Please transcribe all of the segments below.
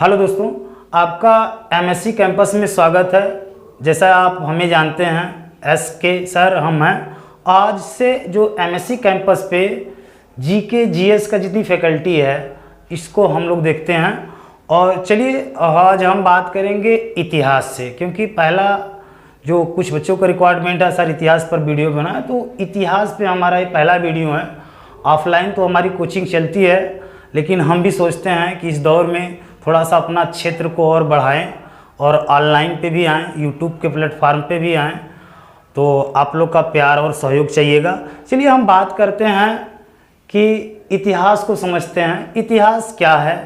Hello दोस्तों, आपका MSc campus में स्वागत है। जैसा आप हमें जानते हैं, एसके सर हम हैं। आज से जो एमएससी कैंपस पे जीके जीएस का जितनी फैकल्टी है इसको हम लोग देखते हैं। और चलिए आज हम बात करेंगे इतिहास से, क्योंकि पहला जो कुछ बच्चों का रिक्वायरमेंट है सर इतिहास पर वीडियो बनाए, तो इतिहास पे हमारा ये पहला वीडियो है। ऑफलाइन तो हमारी कोचिंग चलती है, लेकिन हम भी सोचते हैं कि इस दौर में थोड़ा सा अपना क्षेत्र को और बढ़ाएं और ऑनलाइन पे भी आएँ, यूट्यूब के प्लेटफार्म पे भी आएँ। तो आप लोग का प्यार और सहयोग चाहिएगा। चलिए हम बात करते हैं कि इतिहास को समझते हैं। इतिहास क्या है,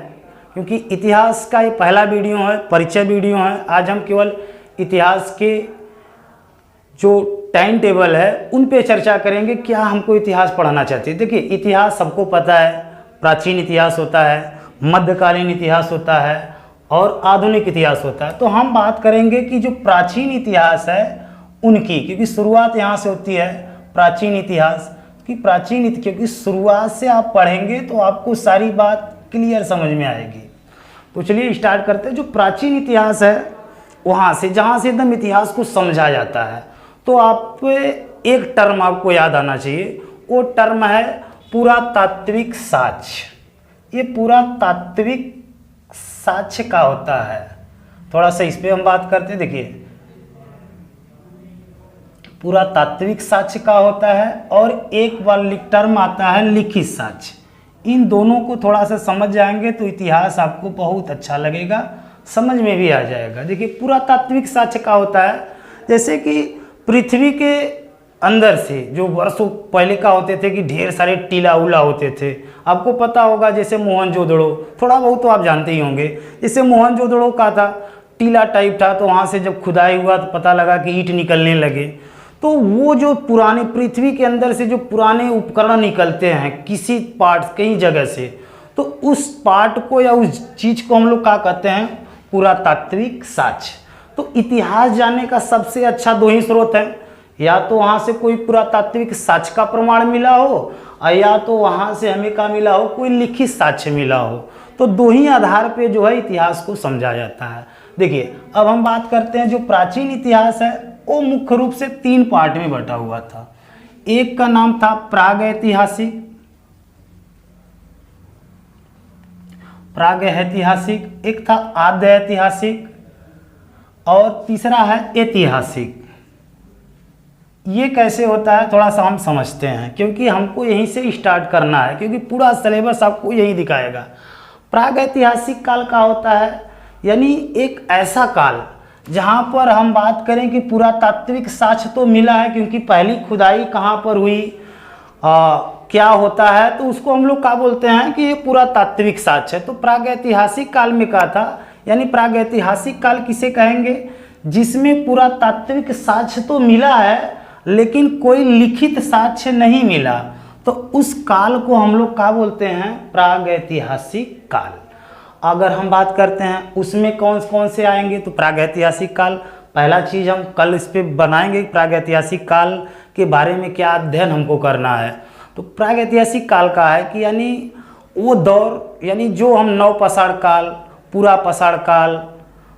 क्योंकि इतिहास का ये पहला वीडियो है, परिचय वीडियो है। आज हम केवल इतिहास के जो टाइम टेबल है उन पे चर्चा करेंगे। क्या हमको इतिहास पढ़ाना चाहते हैं। देखिए, इतिहास सबको पता है, प्राचीन इतिहास होता है, मध्यकालीन इतिहास होता है और आधुनिक इतिहास होता है। तो हम बात करेंगे कि जो प्राचीन इतिहास है उनकी, क्योंकि शुरुआत यहाँ से होती है प्राचीन इतिहास की। क्योंकि शुरुआत से आप पढ़ेंगे तो आपको सारी बात क्लियर समझ में आएगी। तो चलिए स्टार्ट करते हैं। जो प्राचीन इतिहास है वहाँ से, जहाँ से एकदम इतिहास को समझा जाता है, तो आप एक टर्म आपको याद आना चाहिए। वो टर्म है पुरातात्विक साक्ष्य। ये पुरातात्विक साक्ष्य का होता है। थोड़ा सा इस पे हम बात करते हैं। देखिए, पुरातात्विक साक्ष्य का होता है और एक बार टर्म आता है लिखित साक्ष्य। इन दोनों को थोड़ा सा समझ जाएंगे तो इतिहास आपको बहुत अच्छा लगेगा, समझ में भी आ जाएगा। देखिए, पुरातात्विक साक्ष्य का होता है जैसे कि पृथ्वी के अंदर से जो वर्षों पहले का होते थे कि ढेर सारे टीला उला होते थे। आपको पता होगा जैसे मोहनजोदड़ो, थोड़ा बहुत तो आप जानते ही होंगे। जैसे मोहनजोदड़ो का था, टीला टाइप था, तो वहाँ से जब खुदाई हुआ तो पता लगा कि ईंट निकलने लगे। तो वो जो पुराने पृथ्वी के अंदर से जो पुराने उपकरण निकलते हैं किसी पार्ट, कई जगह से, तो उस पार्ट को या उस चीज़ को हम लोग क्या कहते हैं, पुरातात्विक साक्ष्य। तो इतिहास जानने का सबसे अच्छा दो ही स्रोत है, या तो वहाँ से कोई पुरातात्विक साक्ष्य का प्रमाण मिला हो, या तो वहाँ से हमें क्या मिला हो, कोई लिखित साक्ष्य मिला हो। तो दो ही आधार पे जो है इतिहास को समझा जाता है। देखिए, अब हम बात करते हैं जो प्राचीन इतिहास है वो मुख्य रूप से 3 पार्ट में बटा हुआ था। एक का नाम था प्रागैतिहासिक, एक था आद्य ऐतिहासिक और तीसरा है ऐतिहासिक। ये कैसे होता है थोड़ा सा हम समझते हैं, क्योंकि हमको यहीं से स्टार्ट करना है, क्योंकि पूरा सिलेबस आपको यही दिखाएगा। प्रागैतिहासिक काल का होता है यानी एक ऐसा काल जहाँ पर हम बात करें कि पुरातात्विक साक्ष्य तो मिला है, क्योंकि पहली खुदाई कहाँ पर हुई, क्या होता है, तो उसको हम लोग क्या बोलते हैं कि ये पुरातात्विक साक्ष्य है। तो प्रागैतिहासिक काल में कहा था, यानी प्रागैतिहासिक काल किसे कहेंगे, जिसमें पुरातात्विक साक्ष्य तो मिला है लेकिन कोई लिखित साक्ष्य नहीं मिला, तो उस काल को हम लोग क्या बोलते हैं, प्रागैतिहासिक काल। अगर हम बात करते हैं उसमें कौन कौन से आएंगे, तो प्रागैतिहासिक काल पहला चीज़ हम कल इस पे बनाएंगे, प्रागैतिहासिक काल के बारे में क्या अध्ययन हमको करना है। तो प्रागैतिहासिक काल का है कि यानी वो दौर, यानी जो हम नवपाषाण काल, पूरा पाषाण काल,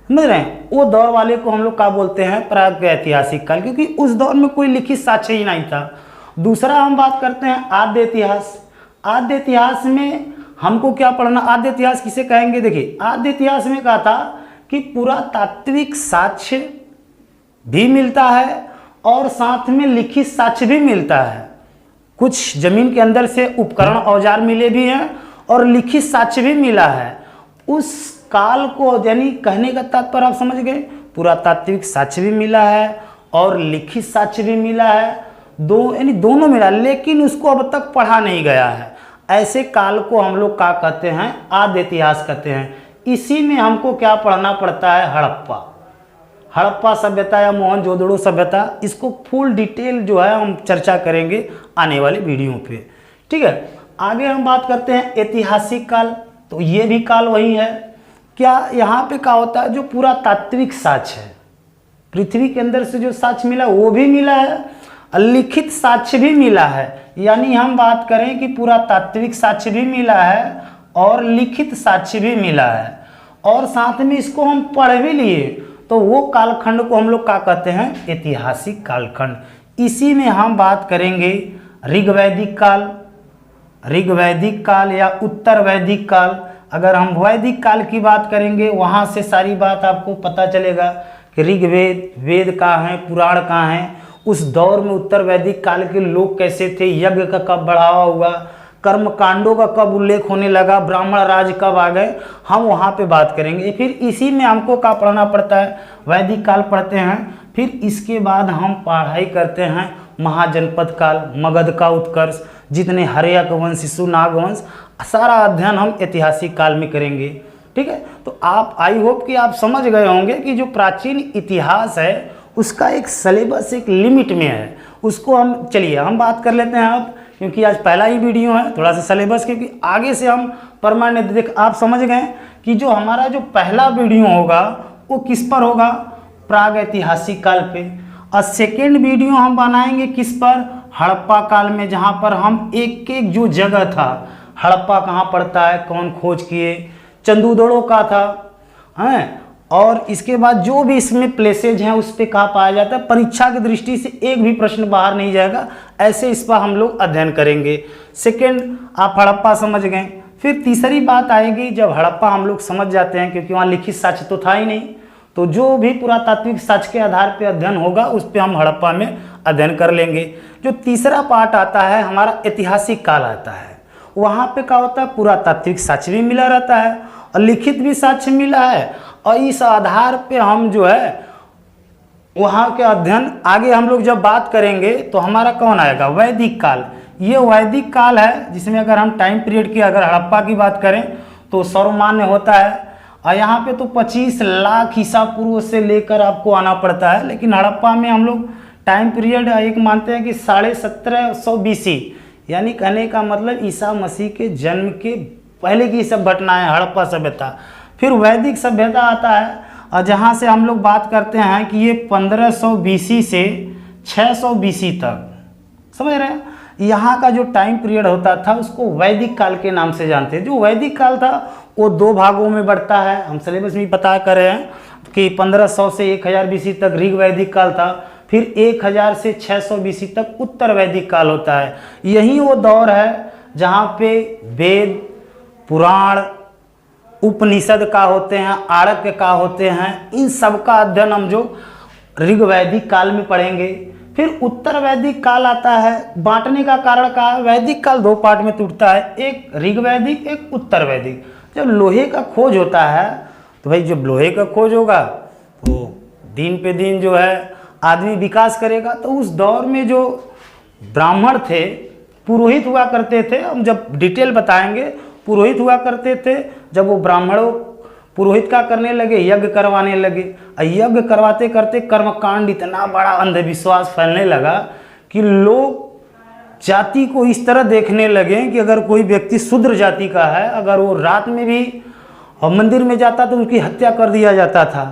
समझ रहे हैं, वो दौर वाले को हम लोग क्या बोलते हैं, प्रागैतिहासिक काल, क्योंकि उस दौर में कोई लिखित साक्ष्य ही नहीं था। दूसरा हम बात करते हैं आद्य इतिहास। आद्य इतिहास में हमको क्या पढ़ना, आद्य इतिहास किसे कहेंगे। देखिए, आद्य इतिहास में कहा था कि पुरातात्विक साक्ष्य भी मिलता है और साथ में लिखित साक्ष्य भी मिलता है। कुछ जमीन के अंदर से उपकरण औजार मिले भी हैं और लिखित साक्ष्य भी मिला है। उस काल को, यानी कहने का तात्पर्य आप समझ गए, पुरातात्विक साक्ष्य भी मिला है और लिखित साक्ष्य भी मिला है, यानी दोनों मिला, लेकिन उसको अब तक पढ़ा नहीं गया है। ऐसे काल को हम लोग क्या कहते हैं, आद्य इतिहास कहते हैं। इसी में हमको क्या पढ़ना पड़ता है, हड़प्पा सभ्यता या मोहनजोदड़ो सभ्यता। इसको फुल डिटेल जो है हम चर्चा करेंगे आने वाले वीडियो पे, ठीक है। आगे हम बात करते हैं ऐतिहासिक काल। तो ये भी काल वही है। क्या यहाँ पे क्या होता है, जो पुरातात्विक साक्ष्य है, पृथ्वी के अंदर से जो साक्ष्य मिला वो भी मिला है, लिखित साक्ष्य भी मिला है। यानी हम बात करें कि पुरातात्विक साक्ष्य भी मिला है और लिखित साक्ष्य भी मिला है। और साथ में इसको हम पढ़ भी लिए, तो वो कालखंड को हम लोग क्या कहते हैं, ऐतिहासिक कालखंड। इसी में हम बात करेंगे ऋग्वैदिक काल, ऋग्वैदिक काल या उत्तर वैदिक काल। अगर हम वैदिक काल की बात करेंगे, वहाँ से सारी बात आपको पता चलेगा कि ऋग्वेद, वेद कहाँ हैं, पुराण कहाँ हैं, उस दौर में उत्तर वैदिक काल के लोग कैसे थे, यज्ञ का कब बढ़ावा हुआ, कर्म कांडों का कब उल्लेख होने लगा, ब्राह्मण राज कब आ गए, हम वहाँ पे बात करेंगे। फिर इसी में हमको क्या पढ़ना पड़ता है, वैदिक काल पढ़ते हैं। फिर इसके बाद हम पढ़ाई करते हैं महाजनपद काल, मगध का उत्कर्ष, जितने हर्यक वंश, शिशुनाग वंश, सारा अध्ययन हम ऐतिहासिक काल में करेंगे। ठीक है, तो आप आई होप कि आप समझ गए होंगे कि जो प्राचीन इतिहास है उसका एक सिलेबस, एक लिमिट में है, उसको हम चलिए हम बात कर लेते हैं अब, क्योंकि आज पहला ही वीडियो है, थोड़ा सा सिलेबस, क्योंकि आगे से हम परमानेंट देख, आप समझ गए कि जो हमारा जो पहला वीडियो होगा वो किस पर होगा, प्राग ऐतिहासिक काल पे, और सेकेंड वीडियो हम बनाएंगे किस पर, हड़प्पा काल में, जहाँ पर हम एक एक जो जगह था, हड़प्पा कहाँ पड़ता है, कौन खोज किए, चंदूदड़ो का था हैं, और इसके बाद जो भी इसमें प्लेसेज हैं उस पर कहाँ पाया जाता है, परीक्षा की दृष्टि से एक भी प्रश्न बाहर नहीं जाएगा, ऐसे इस पर हम लोग अध्ययन करेंगे। सेकेंड, आप हड़प्पा समझ गए। फिर तीसरी बात आएगी, जब हड़प्पा हम लोग समझ जाते हैं, क्योंकि वहाँ लिखित साक्ष्य तो था ही नहीं, तो जो भी पुरातात्विक साक्ष्य के आधार पर अध्ययन होगा उस पर हम हड़प्पा में अध्ययन कर लेंगे। जो तीसरा पार्ट आता है हमारा ऐतिहासिक काल आता है, वहाँ पे क्या होता है, पुरातात्विक साक्ष्य भी मिला रहता है और लिखित भी साक्ष्य मिला है, और इस आधार पे हम जो है वहाँ के अध्ययन आगे हम लोग जब बात करेंगे तो हमारा कौन आएगा, वैदिक काल। ये वैदिक काल है जिसमें अगर हम टाइम पीरियड की, अगर हड़प्पा की बात करें तो सर्वमान्य होता है, और यहाँ पे तो 25 लाख ईसा पूर्व से लेकर आपको आना पड़ता है, लेकिन हड़प्पा में हम लोग टाइम पीरियड एक मानते हैं कि 1750 BC, यानी कहने का मतलब ईसा मसीह के जन्म के पहले की सब घटनाएं, हड़प्पा सभ्यता। फिर वैदिक सभ्यता आता है, और जहाँ से हम लोग बात करते हैं कि ये 1500 BC से 600 BC तक, समझ रहे हैं, यहाँ का जो टाइम पीरियड होता था उसको वैदिक काल के नाम से जानते हैं। जो वैदिक काल था वो 2 भागों में बढ़ता है, हम सिलेबस में बता कर रहे हैं कि 1500 से 1000 BC तक ऋग वैदिक काल था, फिर 1000 से 600 BC तक उत्तर वैदिक काल होता है। यही वो दौर है जहाँ पे वेद, पुराण, उपनिषद का होते हैं, आरण्यक का होते हैं, इन सब का अध्ययन हम जो ऋग वैदिक काल में पढ़ेंगे। फिर उत्तर वैदिक काल आता है, बांटने का कारण का है, वैदिक काल 2 पार्ट में टूटता है, एक ऋग वैदिक, एक उत्तर वैदिक। जब लोहे का खोज होता है तो भाई जब लोहे का खोज होगा तो दिन पे दिन जो है आदमी विकास करेगा, तो उस दौर में जो ब्राह्मण थे, पुरोहित हुआ करते थे, हम जब डिटेल बताएंगे, पुरोहित हुआ करते थे। जब वो ब्राह्मणों पुरोहित का करने लगे, यज्ञ करवाने लगे, और यज्ञ करवाते करते कर्मकांड इतना बड़ा अंधविश्वास फैलने लगा कि लोग जाति को इस तरह देखने लगे कि अगर कोई व्यक्ति शूद्र जाति का है, अगर वो रात में भी मंदिर में जाता तो उनकी हत्या कर दिया जाता था।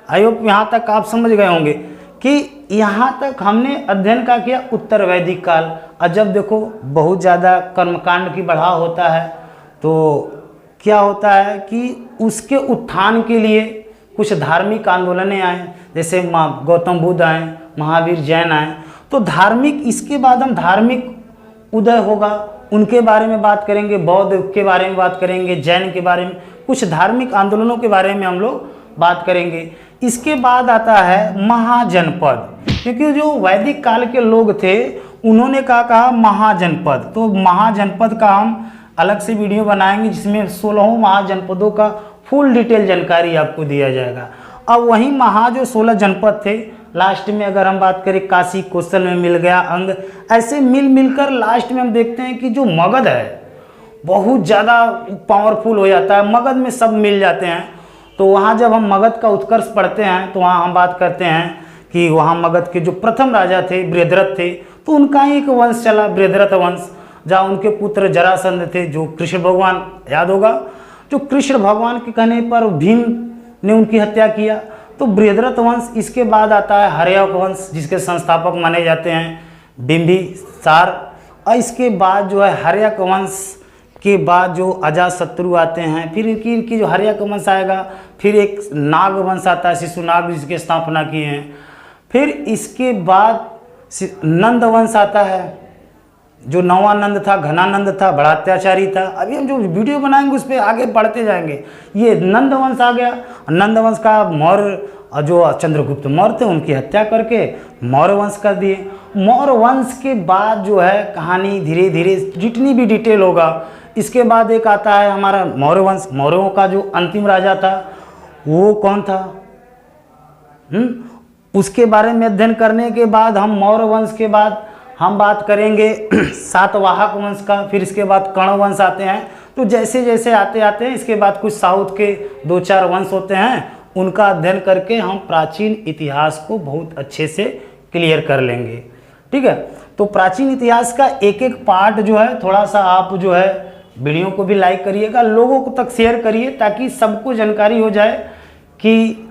आई होप यहाँ तक आप समझ गए होंगे कि यहाँ तक हमने अध्ययन का किया उत्तर वैदिक काल। और जब देखो बहुत ज़्यादा कर्मकांड की बढ़ाव होता है तो क्या होता है कि उसके उत्थान के लिए कुछ धार्मिक आंदोलनें आए, जैसे गौतम बुद्ध आए, महावीर जैन आए, तो धार्मिक, इसके बाद हम धार्मिक उदय होगा, उनके बारे में बात करेंगे, बौद्ध के बारे में बात करेंगे, जैन के बारे में, कुछ धार्मिक आंदोलनों के बारे में हम लोग बात करेंगे। इसके बाद आता है महाजनपद, क्योंकि जो वैदिक काल के लोग थे उन्होंने कहा महाजनपद, तो महाजनपद का हम अलग से वीडियो बनाएंगे जिसमें 16 महाजनपदों का फुल डिटेल जानकारी आपको दिया जाएगा। अब वहीं जो 16 जनपद थे, लास्ट में अगर हम बात करें काशी कौशल में मिल गया अंग, ऐसे मिलकर लास्ट में हम देखते हैं कि जो मगध है बहुत ज़्यादा पावरफुल हो जाता है, मगध में सब मिल जाते हैं। तो वहाँ जब हम मगध का उत्कर्ष पढ़ते हैं तो वहाँ हम बात करते हैं कि वहाँ मगध के जो प्रथम राजा थे बृहद्रथ थे, तो उनका ही एक वंश चला, बृहद्रथ वंश, जहाँ उनके पुत्र जरासंध थे, जो कृष्ण भगवान, याद होगा, जो कृष्ण भगवान के कहने पर भीम ने उनकी हत्या किया, तो बृहद्रथ वंश। इसके बाद आता है हर्यक वंश, जिसके संस्थापक माने जाते हैं बिंबिसार, और इसके बाद जो है हर्यक वंश के बाद जो अजातशत्रु आते हैं, फिर इनकी जो हर्यक वंश आएगा, फिर एक नाग वंश आता है, शिशुनाग जिसकी स्थापना किए हैं, फिर इसके बाद नंद वंश आता है, जो नवानंद था, घनानंद था, बड़ा अत्याचारी था। अभी हम जो वीडियो बनाएंगे उस पर आगे बढ़ते जाएंगे। ये नंद वंश आ गया। नंद वंश का मौर्य जो चंद्रगुप्त मौर्य थे उनकी हत्या करके मौर्य वंश कर दिए। मौर्य वंश के बाद जो है कहानी धीरे धीरे जितनी भी डिटेल होगा, इसके बाद एक आता है हमारा मौर्य वंश। मौर्यों का जो अंतिम राजा था वो कौन था, उसके बारे में अध्ययन करने के बाद हम मौर्य वंश के बाद हम बात करेंगे सातवाहक वंश का। फिर इसके बाद कर्ण वंश आते हैं। तो जैसे जैसे आते आते हैं इसके बाद कुछ साउथ के 2-4 वंश होते हैं, उनका अध्ययन करके हम प्राचीन इतिहास को बहुत अच्छे से क्लियर कर लेंगे। ठीक है, तो प्राचीन इतिहास का एक एक पार्ट जो है थोड़ा सा आप जो है वीडियो को भी लाइक करिएगा, लोगों को तक शेयर करिए, ताकि सबको जानकारी हो जाए कि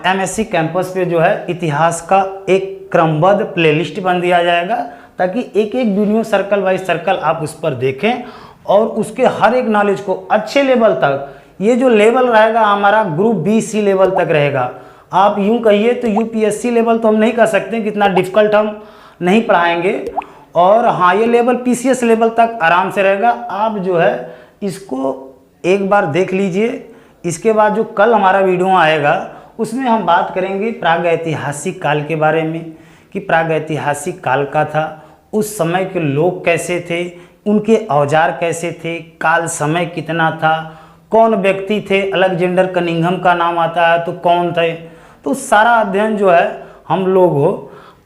MSc कैंपस पे जो है इतिहास का एक क्रमबद्ध प्लेलिस्ट बन दिया जाएगा, ताकि एक एक वीडियो सर्कल बाय सर्कल आप उस पर देखें और उसके हर एक नॉलेज को अच्छे लेवल तक, ये जो लेवल रहेगा हमारा ग्रुप B-C लेवल तक रहेगा। आप यूं कहिए तो UPSC लेवल तो हम नहीं कह सकते कि इतना डिफ़िकल्ट हम नहीं पढ़ाएंगे, और हाँ ये लेवल PCS लेवल तक आराम से रहेगा। आप जो है इसको एक बार देख लीजिए। इसके बाद जो कल हमारा वीडियो आएगा उसमें हम बात करेंगे प्रागैतिहासिक काल के बारे में, कि प्रागैतिहासिक काल का था, उस समय के लोग कैसे थे, उनके औजार कैसे थे, काल समय कितना था, कौन व्यक्ति थे, अलेक्जेंडर कनिंघम का नाम आता है तो कौन थे। तो सारा अध्ययन जो है हम लोग हो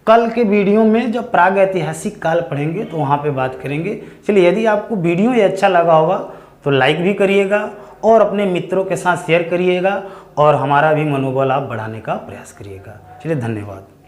कल के वीडियो में जब प्रागैतिहासिक काल पढ़ेंगे तो वहाँ पे बात करेंगे। चलिए, यदि आपको वीडियो ये अच्छा लगा होगा तो लाइक भी करिएगा और अपने मित्रों के साथ शेयर करिएगा, और हमारा भी मनोबल आप बढ़ाने का प्रयास करिएगा। चलिए, धन्यवाद।